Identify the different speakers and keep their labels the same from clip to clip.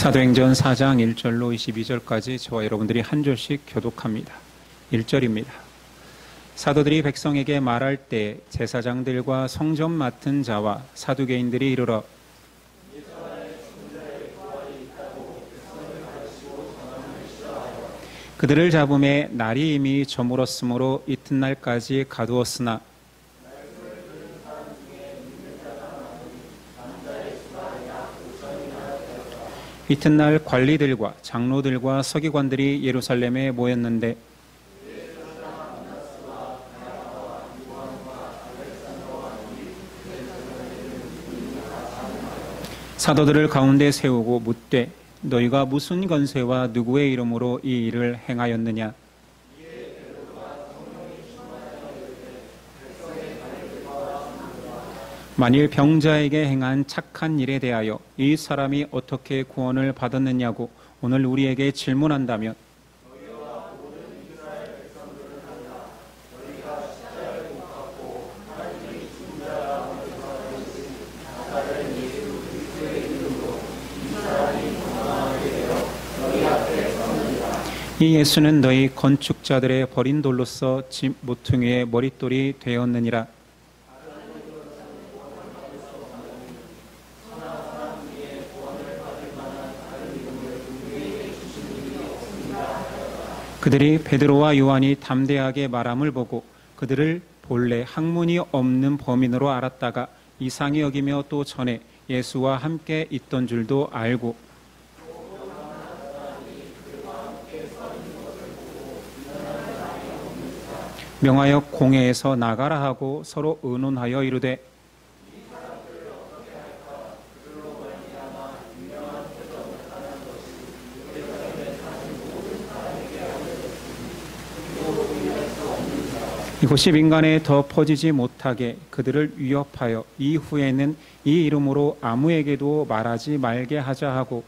Speaker 1: 사도행전 4장 1절로 22절까지 저와 여러분들이 한 절씩 교독합니다. 1절입니다. 사도들이 백성에게 말할 때 제사장들과 성전 맡은 자와 사두개인들이 이르러 그들을 잡음에 날이 이미 저물었으므로 이튿날까지 가두었으나 이튿날 관리들과 장로들과 서기관들이 예루살렘에 모였는데 사도들을 가운데 세우고 묻되 너희가 무슨 권세와 누구의 이름으로 이 일을 행하였느냐? 만일 병자에게 행한 착한 일에 대하여 이 사람이 어떻게 구원을 받았느냐고 오늘 우리에게 질문한다면 이 예수는 너희 건축자들의 버린 돌로서 집 모퉁이의 머릿돌이 되었느니라. 그들이 베드로와 요한이 담대하게 말함을 보고 그들을 본래 학문이 없는 범인으로 알았다가 이상히 여기며 또 전에 예수와 함께 있던 줄도 알고 명하여 공회에서 나가라 하고 서로 의논하여 이르되 이곳이 민간에 더 퍼지지 못하게 그들을 위협하여 이후에는 이 이름으로 아무에게도 말하지 말게 하자 하고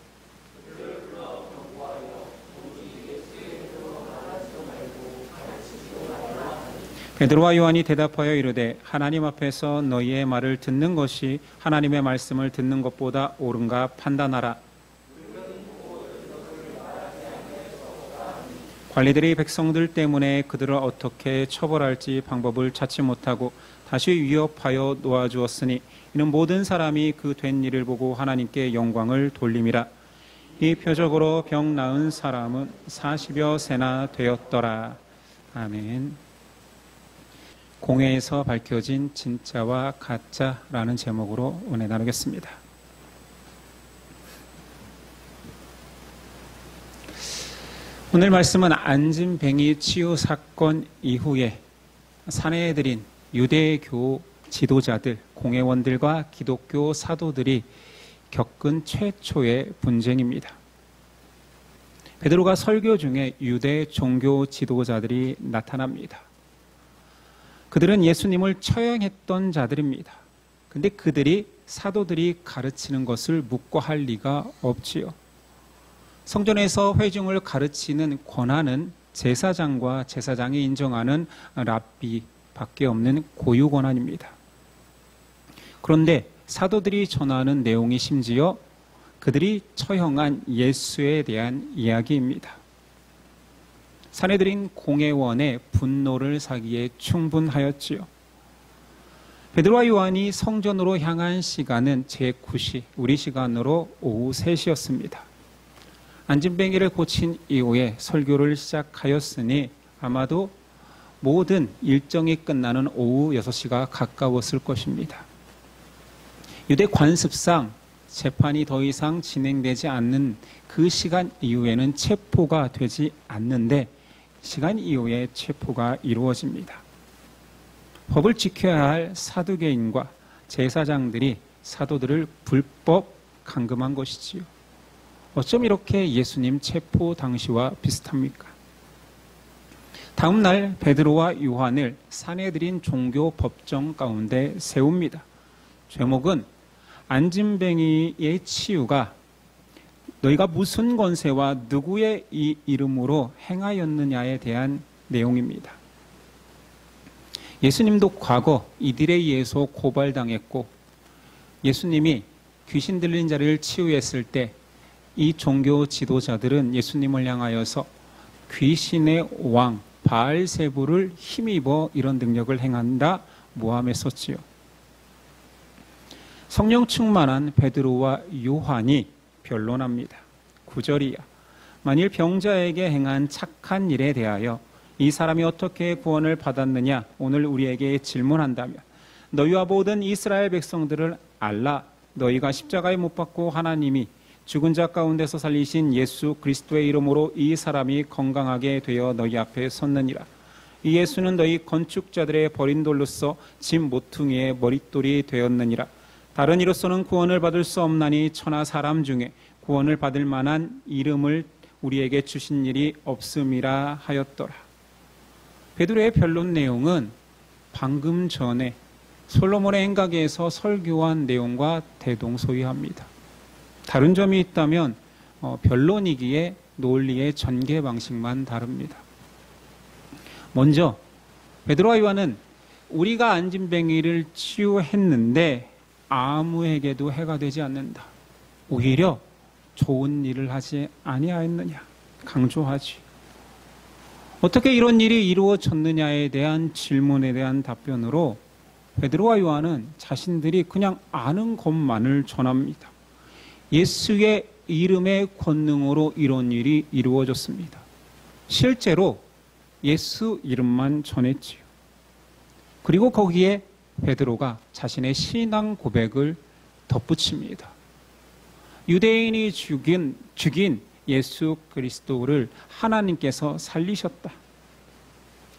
Speaker 1: 베드로와 요한이 대답하여 이르되 하나님 앞에서 너희의 말을 듣는 것이 하나님의 말씀을 듣는 것보다 옳은가 판단하라. 관리들이 백성들 때문에 그들을 어떻게 처벌할지 방법을 찾지 못하고 다시 위협하여 놓아주었으니 이는 모든 사람이 그 된 일을 보고 하나님께 영광을 돌림이라. 이 표적으로 병 나은 사람은 40여 세나 되었더라. 아멘. 공회에서 밝혀진 진짜와 가짜라는 제목으로 은혜 나누겠습니다. 오늘 말씀은 안진뱅이 치유 사건 이후에 산해해드린 유대교 지도자들, 공회원들과 기독교 사도들이 겪은 최초의 분쟁입니다. 베드로가 설교 중에 유대 종교 지도자들이 나타납니다. 그들은 예수님을 처형했던 자들입니다. 근데 그들이 사도들이 가르치는 것을 묵과할 리가 없지요. 성전에서 회중을 가르치는 권한은 제사장과 제사장이 인정하는 랍비밖에 없는 고유 권한입니다. 그런데 사도들이 전하는 내용이 심지어 그들이 처형한 예수에 대한 이야기입니다. 산해드린 공회원의 분노를 사기에 충분하였지요. 베드로와 요한이 성전으로 향한 시간은 제9시, 우리 시간으로 오후 3시였습니다. 안진뱅이를 고친 이후에 설교를 시작하였으니 아마도 모든 일정이 끝나는 오후 6시가 가까웠을 것입니다. 유대 관습상 재판이 더 이상 진행되지 않는 그 시간 이후에는 체포가 되지 않는데 시간 이후에 체포가 이루어집니다. 법을 지켜야 할 사두개인과 제사장들이 사도들을 불법 감금한 것이지요. 어쩜 이렇게 예수님 체포 당시와 비슷합니까? 다음 날 베드로와 요한을 산해드린 종교 법정 가운데 세웁니다. 제목은 안진뱅이의 치유가 너희가 무슨 권세와 누구의 이 이름으로 행하였느냐에 대한 내용입니다. 예수님도 과거 이들에 의해서 고발당했고 예수님이 귀신 들린 자를 치유했을 때 이 종교 지도자들은 예수님을 향하여서 귀신의 왕 바알세불을 힘입어 이런 능력을 행한다 모함했었지요. 성령 충만한 베드로와 요한이 변론합니다. 9절이야. 만일 병자에게 행한 착한 일에 대하여 이 사람이 어떻게 구원을 받았느냐 오늘 우리에게 질문한다면 너희와 모든 이스라엘 백성들을 알라. 너희가 십자가에 못 박고 하나님이 죽은 자 가운데서 살리신 예수 그리스도의 이름으로 이 사람이 건강하게 되어 너희 앞에 섰느니라. 이 예수는 너희 건축자들의 버린 돌로서 집 모퉁이의 머릿돌이 되었느니라. 다른 이로서는 구원을 받을 수 없나니 천하 사람 중에 구원을 받을 만한 이름을 우리에게 주신 일이 없음이라 하였더라. 베드로의 변론 내용은 방금 전에 솔로몬의 행각에서 설교한 내용과 대동소이합니다. 다른 점이 있다면 변론이기에 논리의 전개 방식만 다릅니다. 먼저 베드로와 요한은 우리가 안진뱅이를 치유했는데 아무에게도 해가 되지 않는다. 오히려 좋은 일을 하지 아니하였느냐 강조하지. 어떻게 이런 일이 이루어졌느냐에 대한 질문에 대한 답변으로 베드로와 요한은 자신들이 그냥 아는 것만을 전합니다. 예수의 이름의 권능으로 이런 일이 이루어졌습니다. 실제로 예수 이름만 전했지요. 그리고 거기에 베드로가 자신의 신앙 고백을 덧붙입니다. 유대인이 죽인 예수 그리스도를 하나님께서 살리셨다.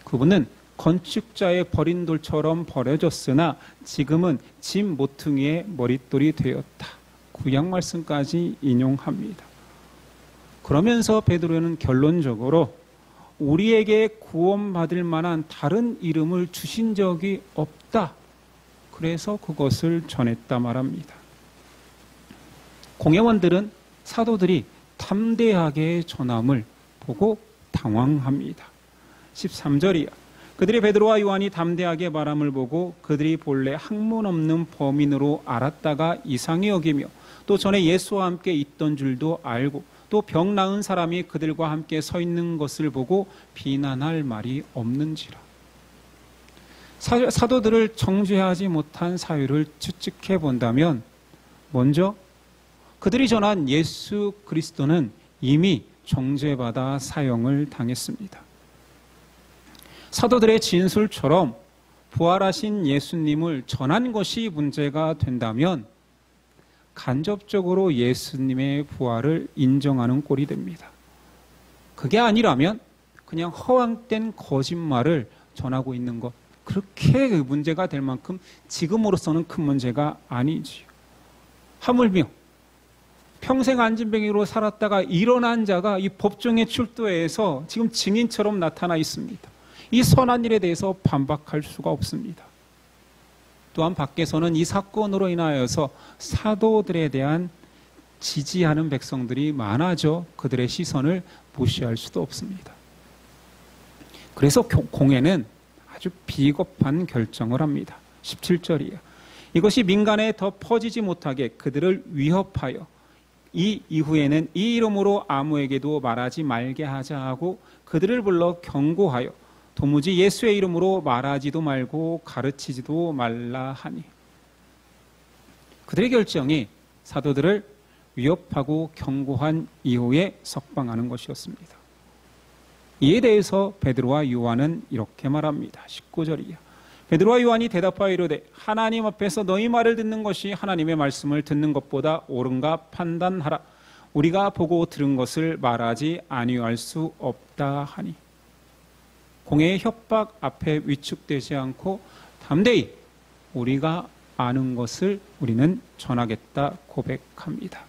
Speaker 1: 그분은 건축자의 버린 돌처럼 버려졌으나 지금은 집 모퉁이의 머릿돌이 되었다. 구약 말씀까지 인용합니다. 그러면서 베드로는 결론적으로 우리에게 구원받을 만한 다른 이름을 주신 적이 없다. 그래서 그것을 전했다 말합니다. 공회원들은 사도들이 담대하게 전함을 보고 당황합니다. 13절이야. 그들이 베드로와 요한이 담대하게 말함을 보고 그들이 본래 학문 없는 범인으로 알았다가 이상히 여기며 또 전에 예수와 함께 있던 줄도 알고 또 병 나은 사람이 그들과 함께 서 있는 것을 보고 비난할 말이 없는지라. 사도들을 정죄하지 못한 사유를 추측해 본다면 먼저 그들이 전한 예수 그리스도는 이미 정죄받아 사형을 당했습니다. 사도들의 진술처럼 부활하신 예수님을 전한 것이 문제가 된다면 간접적으로 예수님의 부활을 인정하는 꼴이 됩니다. 그게 아니라면 그냥 허황된 거짓말을 전하고 있는 것, 그렇게 문제가 될 만큼 지금으로서는 큰 문제가 아니지요. 하물며 평생 안진뱅이로 살았다가 일어난 자가 이 법정에 출두해서 지금 증인처럼 나타나 있습니다. 이 선한 일에 대해서 반박할 수가 없습니다. 또한 밖에서는 이 사건으로 인하여서 사도들에 대한 지지하는 백성들이 많아져 그들의 시선을 무시할 수도 없습니다. 그래서 공회는 아주 비겁한 결정을 합니다. 17절이에요. 이것이 민간에 더 퍼지지 못하게 그들을 위협하여 이 이후에는 이 이름으로 아무에게도 말하지 말게 하자 하고 그들을 불러 경고하여 도무지 예수의 이름으로 말하지도 말고 가르치지도 말라 하니. 그들의 결정이 사도들을 위협하고 경고한 이후에 석방하는 것이었습니다. 이에 대해서 베드로와 요한은 이렇게 말합니다. 19절이야. 베드로와 요한이 대답하여 이르되 하나님 앞에서 너희 말을 듣는 것이 하나님의 말씀을 듣는 것보다 옳은가 판단하라. 우리가 보고 들은 것을 말하지 아니할 수 없다 하니. 공회의 협박 앞에 위축되지 않고 담대히 우리가 아는 것을 우리는 전하겠다 고백합니다.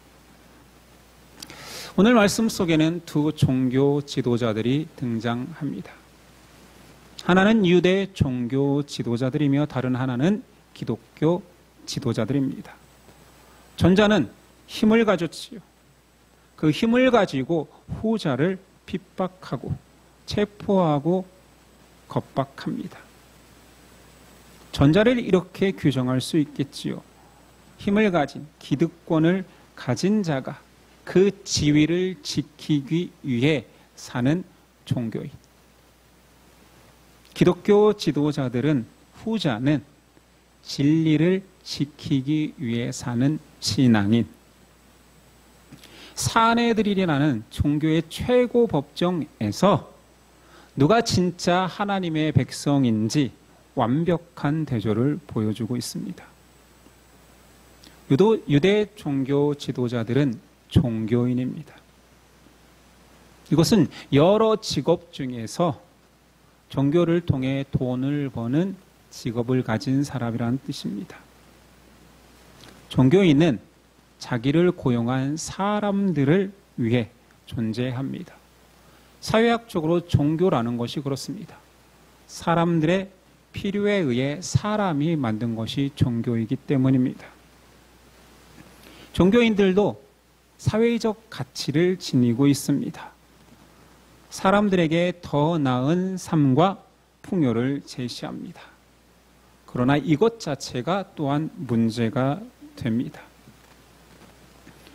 Speaker 1: 오늘 말씀 속에는 두 종교 지도자들이 등장합니다. 하나는 유대 종교 지도자들이며 다른 하나는 기독교 지도자들입니다. 전자는 힘을 가졌지요. 그 힘을 가지고 후자를 핍박하고 체포하고 겁박합니다. 전자를 이렇게 규정할 수 있겠지요. 힘을 가진 기득권을 가진 자가 그 지위를 지키기 위해 사는 종교인. 기독교 지도자들은, 후자는 진리를 지키기 위해 사는 신앙인. 사내들이라는 종교의 최고 법정에서 누가 진짜 하나님의 백성인지 완벽한 대조를 보여주고 있습니다. 유대 종교 지도자들은 종교인입니다. 이것은 여러 직업 중에서 종교를 통해 돈을 버는 직업을 가진 사람이라는 뜻입니다. 종교인은 자기를 고용한 사람들을 위해 존재합니다. 사회학적으로 종교라는 것이 그렇습니다. 사람들의 필요에 의해 사람이 만든 것이 종교이기 때문입니다. 종교인들도 사회적 가치를 지니고 있습니다. 사람들에게 더 나은 삶과 풍요를 제시합니다. 그러나 이것 자체가 또한 문제가 됩니다.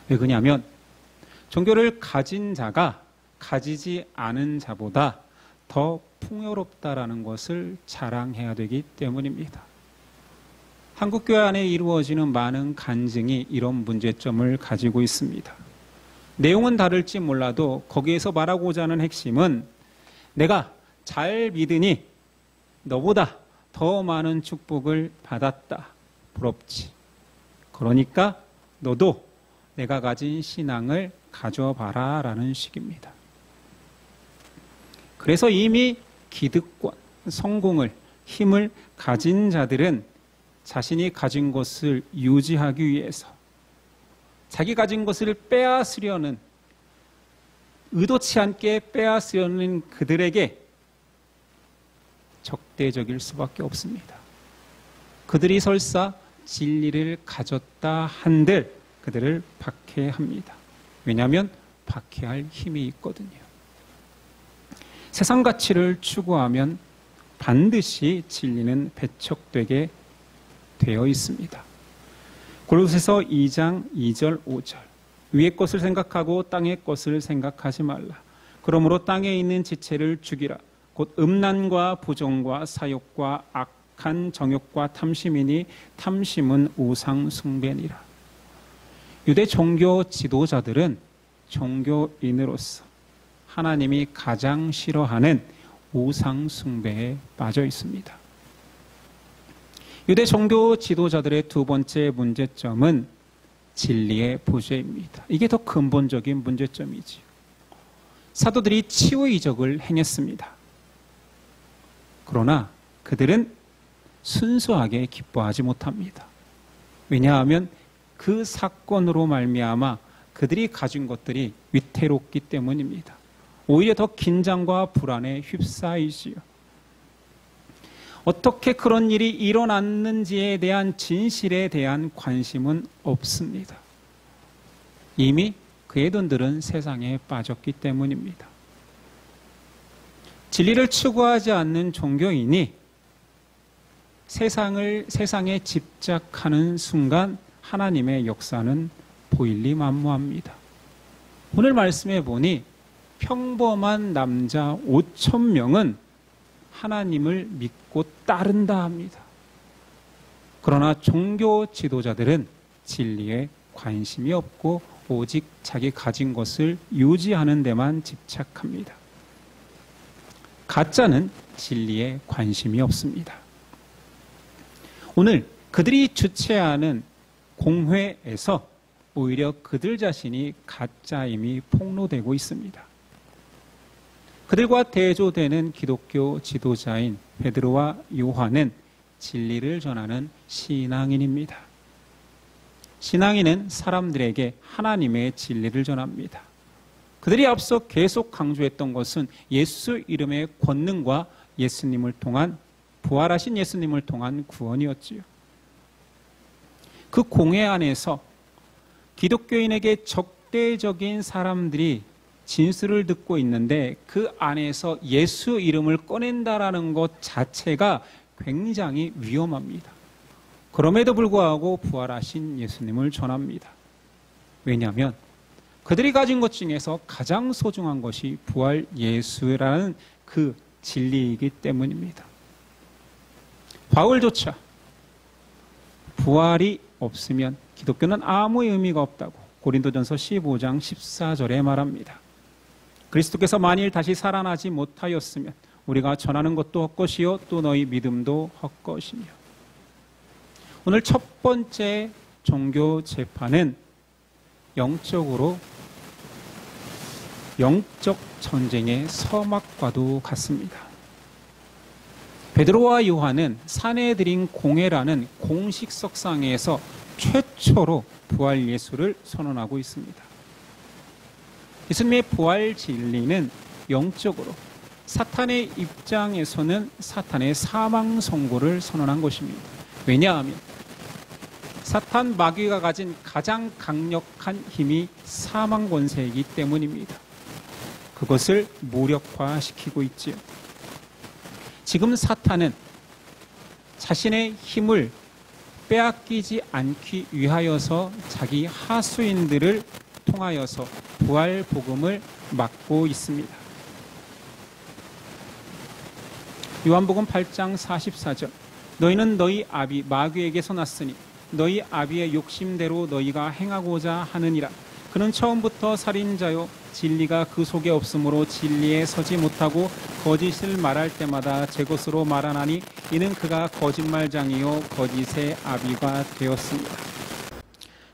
Speaker 1: 왜 그러냐면 종교를 가진 자가 가지지 않은 자보다 더 풍요롭다라는 것을 자랑해야 되기 때문입니다. 한국교회 안에 이루어지는 많은 간증이 이런 문제점을 가지고 있습니다. 내용은 다를지 몰라도 거기에서 말하고자 하는 핵심은 내가 잘 믿으니 너보다 더 많은 축복을 받았다. 부럽지. 그러니까 너도 내가 가진 신앙을 가져봐라 라는 식입니다. 그래서 이미 기득권, 성공을, 힘을 가진 자들은 자신이 가진 것을 유지하기 위해서 자기 가진 것을 빼앗으려는, 의도치 않게 빼앗으려는 그들에게 적대적일 수밖에 없습니다. 그들이 설사 진리를 가졌다 한들 그들을 박해합니다. 왜냐하면 박해할 힘이 있거든요. 세상 가치를 추구하면 반드시 진리는 배척되게 되어 있습니다. 골로새서 2장 2절 5절 위의 것을 생각하고 땅의 것을 생각하지 말라. 그러므로 땅에 있는 지체를 죽이라. 곧 음란과 부정과 사욕과 악한 정욕과 탐심이니 탐심은 우상 숭배니라. 유대 종교 지도자들은 종교인으로서 하나님이 가장 싫어하는 우상 숭배에 빠져 있습니다. 유대 종교 지도자들의 두 번째 문제점은 진리의 부재입니다. 이게 더 근본적인 문제점이지요. 사도들이 치유 이적을 행했습니다. 그러나 그들은 순수하게 기뻐하지 못합니다. 왜냐하면 그 사건으로 말미암아 그들이 가진 것들이 위태롭기 때문입니다. 오히려 더 긴장과 불안에 휩싸이지요. 어떻게 그런 일이 일어났는지에 대한 진실에 대한 관심은 없습니다. 이미 그의 돈들은 세상에 빠졌기 때문입니다. 진리를 추구하지 않는 종교인이 세상에 집착하는 순간 하나님의 역사는 보일리만무합니다. 오늘 말씀해 보니 평범한 남자 5,000명은 하나님을 믿고 따른다 합니다. 그러나 종교 지도자들은 진리에 관심이 없고 오직 자기 가진 것을 유지하는 데만 집착합니다. 가짜는 진리에 관심이 없습니다. 오늘 그들이 주최하는 공회에서 오히려 그들 자신이 가짜임이 폭로되고 있습니다. 그들과 대조되는 기독교 지도자인 베드로와 요한은 진리를 전하는 신앙인입니다. 신앙인은 사람들에게 하나님의 진리를 전합니다. 그들이 앞서 계속 강조했던 것은 예수 이름의 권능과 예수님을 통한, 부활하신 예수님을 통한 구원이었지요. 그 공회 안에서 기독교인에게 적대적인 사람들이 진술을 듣고 있는데 그 안에서 예수 이름을 꺼낸다라는 것 자체가 굉장히 위험합니다. 그럼에도 불구하고 부활하신 예수님을 전합니다. 왜냐하면 그들이 가진 것 중에서 가장 소중한 것이 부활 예수라는 그 진리이기 때문입니다. 바울조차 부활이 없으면 기독교는 아무 의미가 없다고 고린도전서 15장 14절에 말합니다. 그리스도께서 만일 다시 살아나지 못하였으면 우리가 전하는 것도 헛것이요 또 너희 믿음도 헛것이며. 오늘 첫 번째 종교 재판은 영적으로 영적 전쟁의 서막과도 같습니다. 베드로와 요한은 사내들인 공회라는 공식 석상에서 최초로 부활 예수를 선언하고 있습니다. 예수님의 부활 진리는 영적으로 사탄의 입장에서는 사탄의 사망 선고를 선언한 것입니다. 왜냐하면 사탄 마귀가 가진 가장 강력한 힘이 사망 권세이기 때문입니다. 그것을 무력화시키고 있지요. 지금 사탄은 자신의 힘을 빼앗기지 않기 위하여서 자기 하수인들을 통하여서 부활 복음을 막고 있습니다. 요한복음 8장 44절 너희는 너희 아비 마귀에게서 났으니 너희 아비의 욕심대로 너희가 행하고자 하느니라. 그는 처음부터 살인자요 진리가 그 속에 없으므로 진리에 서지 못하고 거짓을 말할 때마다 제 것으로 말하나니 이는 그가 거짓말장이요 거짓의 아비가 되었습니다.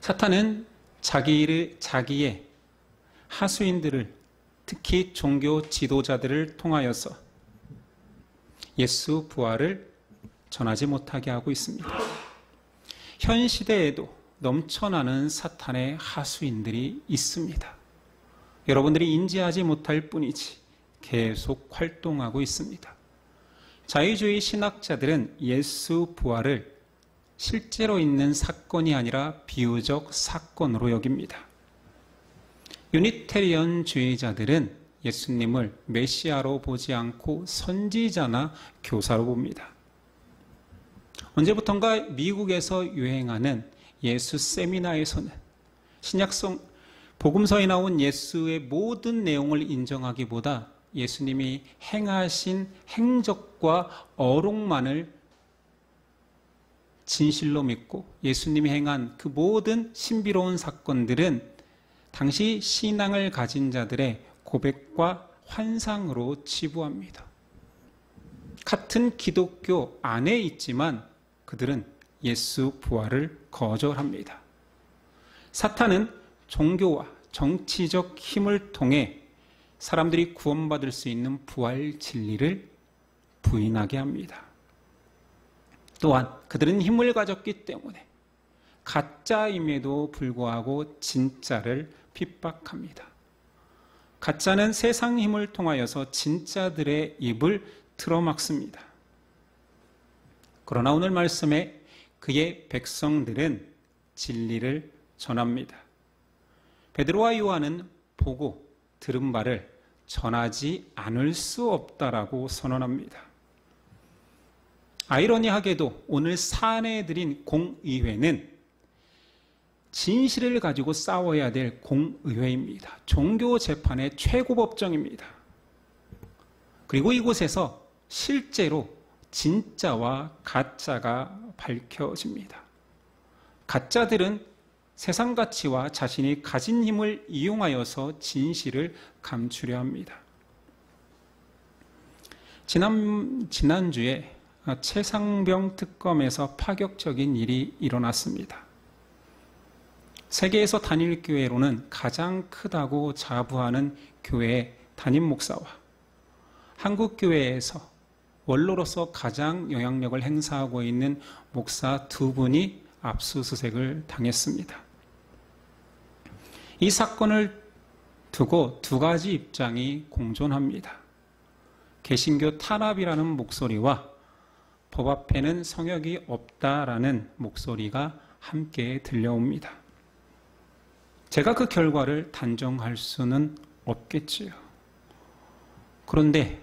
Speaker 1: 사탄은 자기의 하수인들을 특히 종교 지도자들을 통하여서 예수 부활을 전하지 못하게 하고 있습니다. 현 시대에도 넘쳐나는 사탄의 하수인들이 있습니다. 여러분들이 인지하지 못할 뿐이지 계속 활동하고 있습니다. 자유주의 신학자들은 예수 부활을 실제로 있는 사건이 아니라 비유적 사건으로 여깁니다. 유니테리언주의자들은 예수님을 메시아로 보지 않고 선지자나 교사로 봅니다. 언제부턴가 미국에서 유행하는 예수 세미나에서는 신약성 복음서에 나온 예수의 모든 내용을 인정하기보다 예수님이 행하신 행적과 어록만을 진실로 믿고 예수님이 행한 그 모든 신비로운 사건들은 당시 신앙을 가진 자들의 고백과 환상으로 치부합니다. 같은 기독교 안에 있지만 그들은 예수 부활을 거절합니다. 사탄은 종교와 정치적 힘을 통해 사람들이 구원받을 수 있는 부활 진리를 부인하게 합니다. 또한 그들은 힘을 가졌기 때문에 가짜임에도 불구하고 진짜를 핍박합니다. 가짜는 세상 힘을 통하여서 진짜들의 입을 틀어막습니다. 그러나 오늘 말씀에 그의 백성들은 진리를 전합니다. 베드로와 요한은 보고 들은 바를 전하지 않을 수 없다라고 선언합니다. 아이러니하게도 오늘 사내들인 공의회는 진실을 가지고 싸워야 될 공의회입니다. 종교 재판의 최고 법정입니다. 그리고 이곳에서 실제로 진짜와 가짜가 밝혀집니다. 가짜들은 세상 가치와 자신이 가진 힘을 이용하여서 진실을 감추려 합니다. 지난주에 최상병 특검에서 파격적인 일이 일어났습니다. 세계에서 단일교회로는 가장 크다고 자부하는 교회의 담임 목사와 한국교회에서 원로로서 가장 영향력을 행사하고 있는 목사 두 분이 압수수색을 당했습니다. 이 사건을 두고 두 가지 입장이 공존합니다. 개신교 탄압이라는 목소리와 법 앞에는 성역이 없다라는 목소리가 함께 들려옵니다. 제가 그 결과를 단정할 수는 없겠지요. 그런데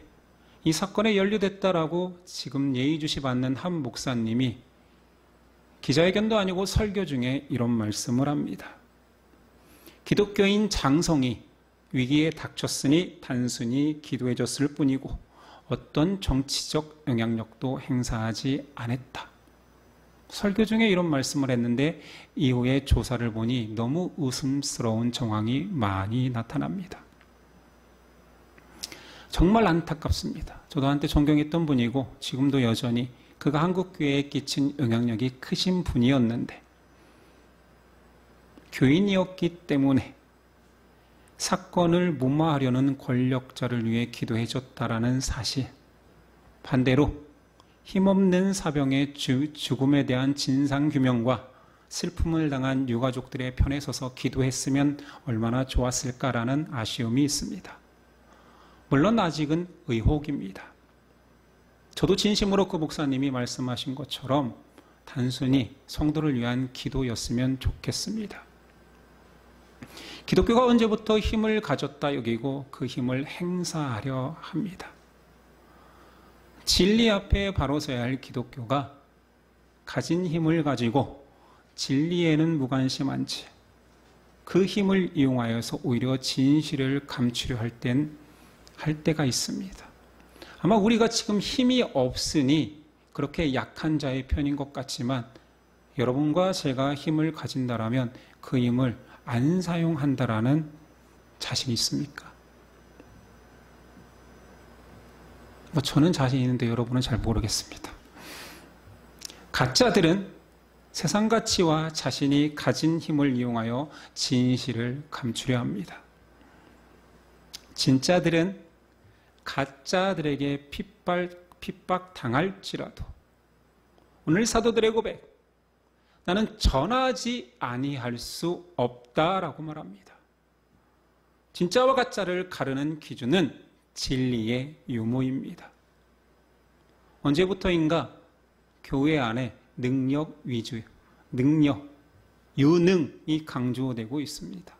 Speaker 1: 이 사건에 연루됐다라고 지금 예의주시 받는 한 목사님이 기자회견도 아니고 설교 중에 이런 말씀을 합니다. 기독교인 장성이 위기에 닥쳤으니 단순히 기도해줬을 뿐이고 어떤 정치적 영향력도 행사하지 않았다. 설교 중에 이런 말씀을 했는데 이후에 조사를 보니 너무 웃음스러운 정황이 많이 나타납니다. 정말 안타깝습니다. 저도 한때 존경했던 분이고 지금도 여전히 그가 한국교회에 끼친 영향력이 크신 분이었는데 교인이었기 때문에 사건을 무마하려는 권력자를 위해 기도해줬다라는 사실, 반대로 힘없는 사병의 죽음에 대한 진상규명과 슬픔을 당한 유가족들의 편에 서서 기도했으면 얼마나 좋았을까라는 아쉬움이 있습니다. 물론 아직은 의혹입니다. 저도 진심으로 그 목사님이 말씀하신 것처럼 단순히 성도를 위한 기도였으면 좋겠습니다. 기독교가 언제부터 힘을 가졌다 여기고 그 힘을 행사하려 합니다. 진리 앞에 바로 서야 할 기독교가 가진 힘을 가지고 진리에는 무관심한 채 그 힘을 이용하여서 오히려 진실을 감추려 할 때가 있습니다. 아마 우리가 지금 힘이 없으니 그렇게 약한 자의 편인 것 같지만 여러분과 제가 힘을 가진다라면 그 힘을 안 사용한다라는 자신이 있습니까? 저는 자신 있는데 여러분은 잘 모르겠습니다. 가짜들은 세상 가치와 자신이 가진 힘을 이용하여 진실을 감추려 합니다. 진짜들은 가짜들에게 핍박 당할지라도 오늘 사도들의 고백, 나는 전하지 아니할 수 없다라고 말합니다. 진짜와 가짜를 가르는 기준은 진리의 유무입니다. 언제부터인가 교회 안에 능력 위주, 유능이 강조되고 있습니다.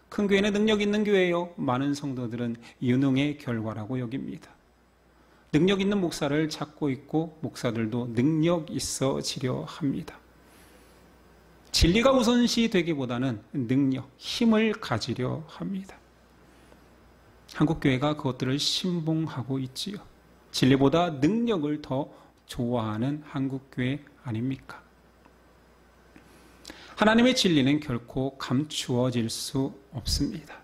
Speaker 1: 큰 교회는 능력 있는 교회요, 많은 성도들은 유능의 결과라고 여깁니다. 능력 있는 목사를 찾고 있고 목사들도 능력 있어지려 합니다. 진리가 우선시 되기보다는 능력, 힘을 가지려 합니다. 한국교회가 그것들을 신봉하고 있지요. 진리보다 능력을 더 좋아하는 한국교회 아닙니까? 하나님의 진리는 결코 감추어질 수 없습니다.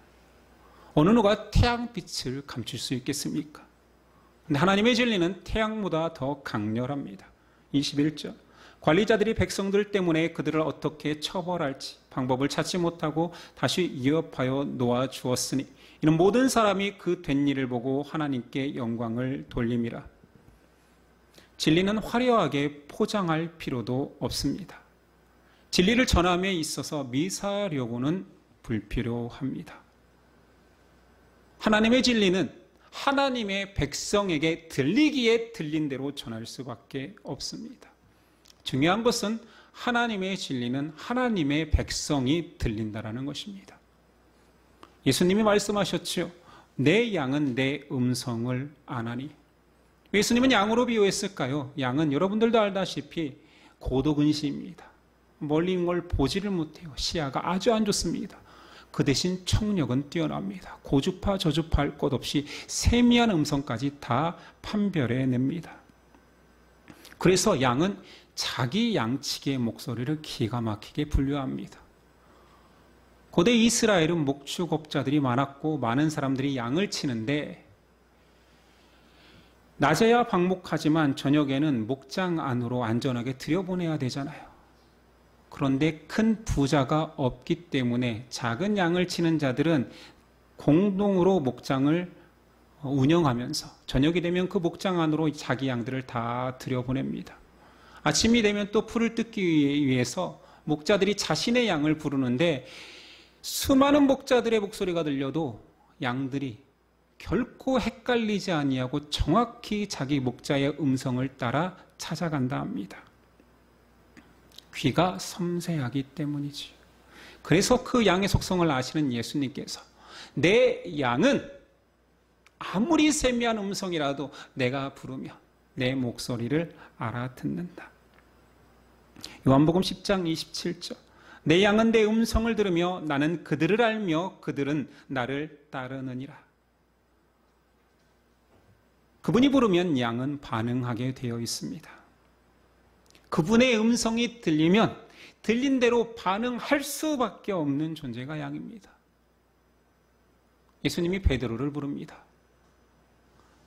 Speaker 1: 어느 누가 태양빛을 감출 수 있겠습니까? 근데 하나님의 진리는 태양보다 더 강렬합니다. 21절. 관리자들이 백성들 때문에 그들을 어떻게 처벌할지 방법을 찾지 못하고 다시 위협하여 놓아주었으니 이는 모든 사람이 그 된 일을 보고 하나님께 영광을 돌림이라. 진리는 화려하게 포장할 필요도 없습니다. 진리를 전함에 있어서 미사려고는 불필요합니다. 하나님의 진리는 하나님의 백성에게 들리기에 들린 대로 전할 수밖에 없습니다. 중요한 것은 하나님의 진리는 하나님의 백성이 들린다라는 것입니다. 예수님이 말씀하셨죠. 내 양은 내 음성을 아나니. 예수님은 양으로 비유했을까요? 양은 여러분들도 알다시피 고도근시입니다. 멀리 있는 걸 보지를 못해요. 시야가 아주 안 좋습니다. 그 대신 청력은 뛰어납니다. 고주파 저주파 할 것 없이 세미한 음성까지 다 판별해냅니다. 그래서 양은 자기 양측의 목소리를 기가 막히게 분류합니다. 고대 이스라엘은 목축업자들이 많았고 많은 사람들이 양을 치는데 낮에야 방목하지만 저녁에는 목장 안으로 안전하게 들여보내야 되잖아요. 그런데 큰 부자가 없기 때문에 작은 양을 치는 자들은 공동으로 목장을 운영하면서 저녁이 되면 그 목장 안으로 자기 양들을 다 들여보냅니다. 아침이 되면 또 풀을 뜯기 위해서 목자들이 자신의 양을 부르는데 수많은 목자들의 목소리가 들려도 양들이 결코 헷갈리지 아니하고 정확히 자기 목자의 음성을 따라 찾아간다 합니다. 귀가 섬세하기 때문이지. 그래서 그 양의 속성을 아시는 예수님께서 내 양은 아무리 세미한 음성이라도 내가 부르면 내 목소리를 알아듣는다. 요한복음 10장 27절. 내 양은 내 음성을 들으며 나는 그들을 알며 그들은 나를 따르느니라. 그분이 부르면 양은 반응하게 되어 있습니다. 그분의 음성이 들리면 들린 대로 반응할 수밖에 없는 존재가 양입니다. 예수님이 베드로를 부릅니다.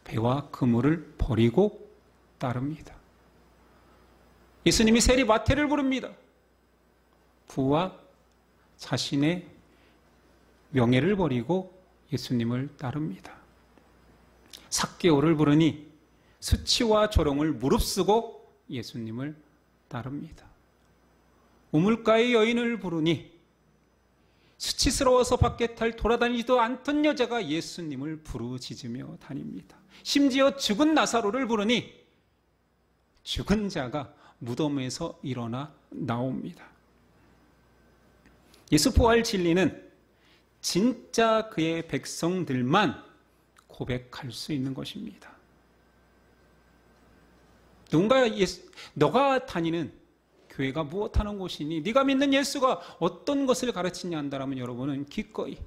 Speaker 1: 배와 그물을 버리고 따릅니다. 예수님이 세리마태를 부릅니다. 부와 자신의 명예를 버리고 예수님을 따릅니다. 삭개오를 부르니 수치와 조롱을 무릅쓰고 예수님을 따릅니다. 우물가의 여인을 부르니 수치스러워서 밖에 탈 돌아다니지도 않던 여자가 예수님을 부르짖으며 다닙니다. 심지어 죽은 나사로를 부르니 죽은 자가 무덤에서 일어나 나옵니다. 예수 부활 진리는 진짜 그의 백성들만 고백할 수 있는 것입니다. 누군가 너가 다니는 교회가 무엇하는 곳이니 네가 믿는 예수가 어떤 것을 가르치냐 한다면 여러분은 기꺼이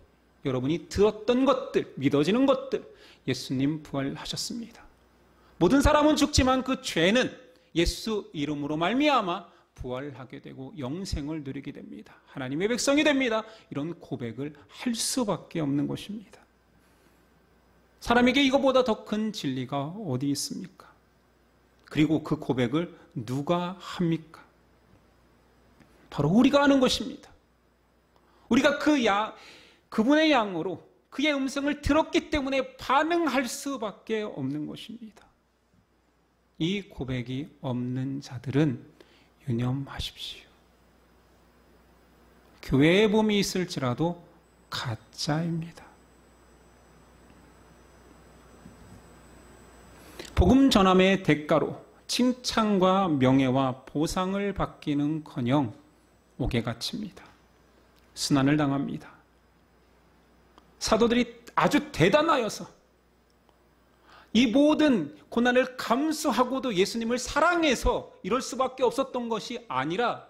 Speaker 1: 여러분이 들었던 것들, 믿어지는 것들, 예수님 부활하셨습니다. 모든 사람은 죽지만 그 죄는 예수 이름으로 말미암아 부활하게 되고 영생을 누리게 됩니다. 하나님의 백성이 됩니다. 이런 고백을 할 수밖에 없는 것입니다. 사람에게 이거보다 더 큰 진리가 어디 있습니까? 그리고 그 고백을 누가 합니까? 바로 우리가 하는 것입니다. 우리가 그분의 양으로 그의 음성을 들었기 때문에 반응할 수밖에 없는 것입니다. 이 고백이 없는 자들은 유념하십시오. 교회에 봄이 있을지라도 가짜입니다. 복음 전함의 대가로 칭찬과 명예와 보상을 받기는커녕 옥에 갇힙니다. 순환을 당합니다. 사도들이 아주 대단하여서 이 모든 고난을 감수하고도 예수님을 사랑해서 이럴 수밖에 없었던 것이 아니라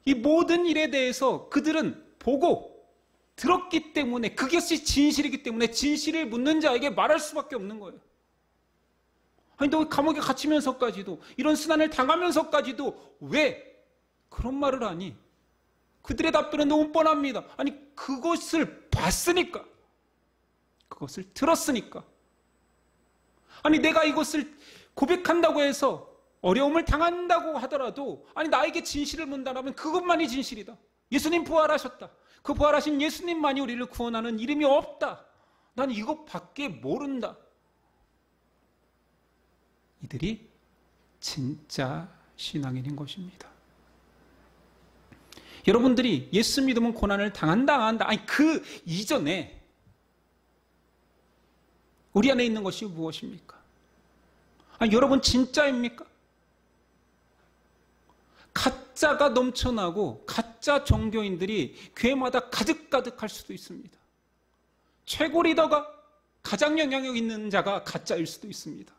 Speaker 1: 이 모든 일에 대해서 그들은 보고 들었기 때문에 그것이 진실이기 때문에 진실을 묻는 자에게 말할 수밖에 없는 거예요. 아니 너 감옥에 갇히면서까지도 이런 순환을 당하면서까지도 왜 그런 말을 하니? 그들의 답변은 너무 뻔합니다. 아니 그것을 봤으니까, 그것을 들었으니까. 아니 내가 이것을 고백한다고 해서 어려움을 당한다고 하더라도 아니 나에게 진실을 묻는다면 그것만이 진실이다. 예수님 부활하셨다. 그 부활하신 예수님만이 우리를 구원하는 이름이 없다. 난 이것밖에 모른다. 이들이 진짜 신앙인인 것입니다. 여러분들이 예수 믿으면 고난을 당한다. 아니 그 이전에 우리 안에 있는 것이 무엇입니까? 아니 여러분 진짜입니까? 가짜가 넘쳐나고 가짜 종교인들이 교회마다 가득가득할 수도 있습니다. 최고 리더가 가장 영향력 있는 자가 가짜일 수도 있습니다.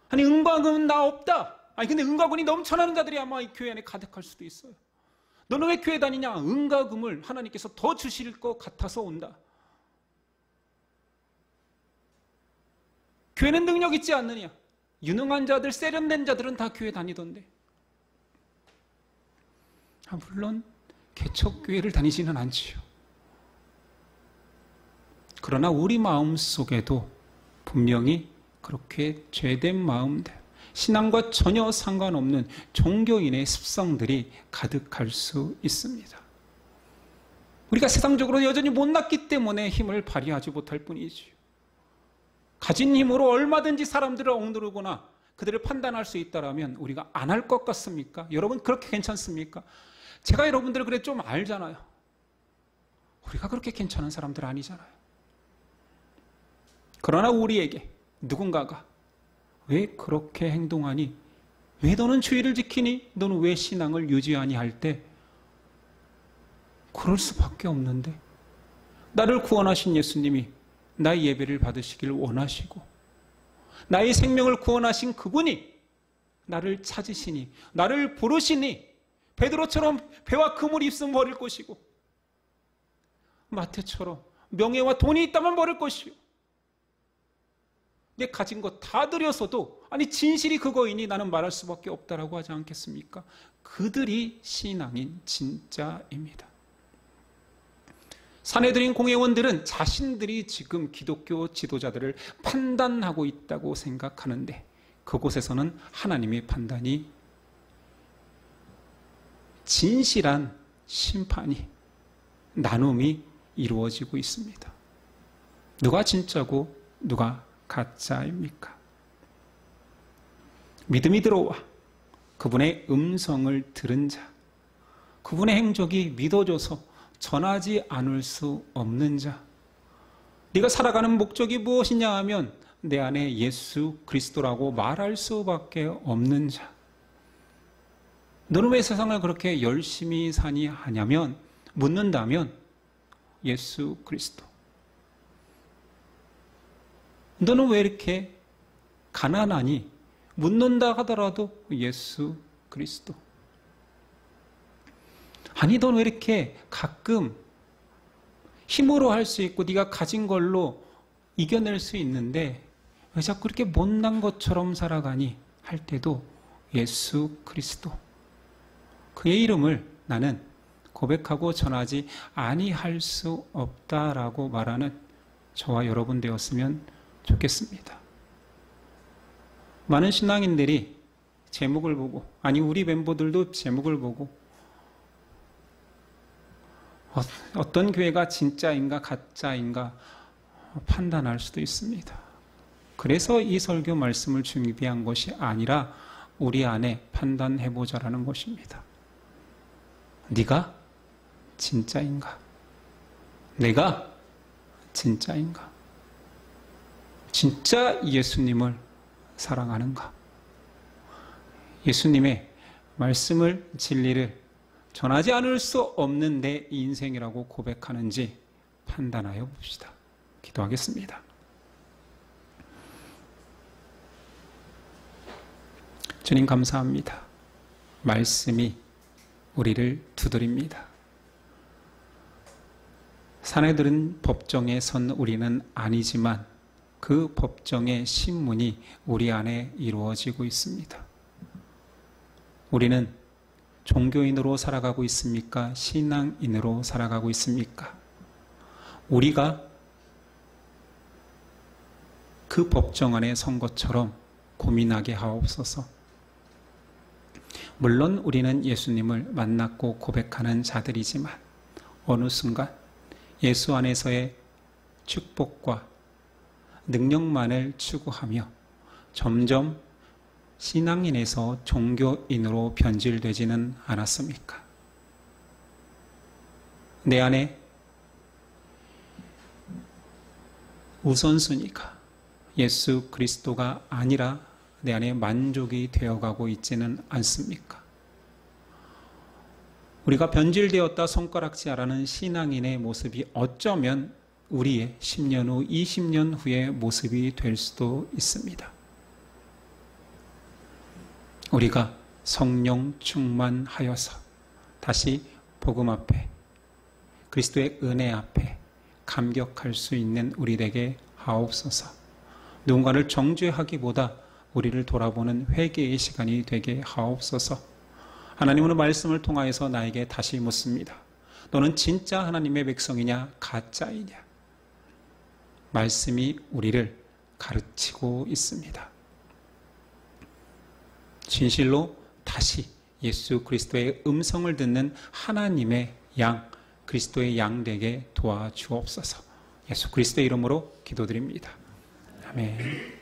Speaker 1: 아니 은과금은 나 없다. 아니 근데 은과금이 넘쳐나는 자들이 아마 이 교회 안에 가득할 수도 있어요. 너는 왜 교회 다니냐? 은과금을 하나님께서 더 주실 것 같아서 온다. 교회는 능력 있지 않느냐? 유능한 자들, 세련된 자들은 다 교회 다니던데. 물론 개척교회를 다니지는 않지요. 그러나 우리 마음 속에도 분명히 그렇게 죄된 마음들, 신앙과 전혀 상관없는 종교인의 습성들이 가득할 수 있습니다. 우리가 세상적으로 여전히 못났기 때문에 힘을 발휘하지 못할 뿐이지요. 가진 힘으로 얼마든지 사람들을 억누르거나 그들을 판단할 수 있다면 우리가 안 할 것 같습니까? 여러분 그렇게 괜찮습니까? 제가 여러분들을 그래 좀 알잖아요. 우리가 그렇게 괜찮은 사람들 아니잖아요. 그러나 우리에게 누군가가 왜 그렇게 행동하니? 왜 너는 주의를 지키니? 너는 왜 신앙을 유지하니? 할 때 그럴 수밖에 없는데 나를 구원하신 예수님이 나의 예배를 받으시길 원하시고 나의 생명을 구원하신 그분이 나를 찾으시니 나를 부르시니 베드로처럼 배와 금을 입으면 버릴 것이고, 마태처럼 명예와 돈이 있다면 버릴 것이요, 내 가진 것 다 드려서도 아니 진실이 그거이니 나는 말할 수밖에 없다라고 하지 않겠습니까? 그들이 신앙인 진짜입니다. 사내들인 공회원들은 자신들이 지금 기독교 지도자들을 판단하고 있다고 생각하는데, 그곳에서는 하나님의 판단이, 진실한 심판이, 나눔이 이루어지고 있습니다. 누가 진짜고 누가 가짜입니까? 믿음이 들어와 그분의 음성을 들은 자, 그분의 행적이 믿어져서 전하지 않을 수 없는 자, 네가 살아가는 목적이 무엇이냐 하면 내 안에 예수 그리스도라고 말할 수밖에 없는 자, 너는 왜 세상을 그렇게 열심히 사니 하냐면, 묻는다면 예수 그리스도. 너는 왜 이렇게 가난하니? 묻는다 하더라도 예수 그리스도. 아니, 너는 왜 이렇게 가끔 힘으로 할 수 있고 네가 가진 걸로 이겨낼 수 있는데 왜 자꾸 이렇게 못난 것처럼 살아가니? 할 때도 예수 그리스도. 그의 이름을 나는 고백하고 전하지 아니할 수 없다라고 말하는 저와 여러분 되었으면 좋겠습니다. 많은 신앙인들이 제목을 보고, 아니 우리 멤버들도 제목을 보고 어떤 교회가 진짜인가 가짜인가 판단할 수도 있습니다. 그래서 이 설교 말씀을 준비한 것이 아니라 우리 안에 판단해보자라는 것입니다. 네가 진짜인가? 내가 진짜인가? 진짜 예수님을 사랑하는가? 예수님의 말씀을, 진리를 전하지 않을 수 없는 내 인생이라고 고백하는지 판단하여 봅시다. 기도하겠습니다. 주님 감사합니다. 말씀이 우리를 두드립니다. 사내들은 법정에 선 우리는 아니지만 그 법정의 신문이 우리 안에 이루어지고 있습니다. 우리는 종교인으로 살아가고 있습니까? 신앙인으로 살아가고 있습니까? 우리가 그 법정 안에 선 것처럼 고민하게 하옵소서. 물론 우리는 예수님을 만났고 고백하는 자들이지만 어느 순간 예수 안에서의 축복과 능력만을 추구하며 점점 신앙인에서 종교인으로 변질되지는 않았습니까? 내 안에 우선순위가 예수 그리스도가 아니라 내 안에 만족이 되어가고 있지는 않습니까? 우리가 변질되었다 손가락질하라는 신앙인의 모습이 어쩌면 우리의 10년 후, 20년 후의 모습이 될 수도 있습니다. 우리가 성령 충만하여서 다시 복음 앞에, 그리스도의 은혜 앞에 감격할 수 있는 우리 되게 하옵소서. 누군가를 정죄하기보다 우리를 돌아보는 회개의 시간이 되게 하옵소서. 하나님은 말씀을 통하여서 나에게 다시 묻습니다. 너는 진짜 하나님의 백성이냐 가짜이냐? 말씀이 우리를 가르치고 있습니다. 진실로 다시 예수 그리스도의 음성을 듣는 하나님의 양, 그리스도의 양 되게 도와주옵소서. 예수 그리스도의 이름으로 기도드립니다. 아멘.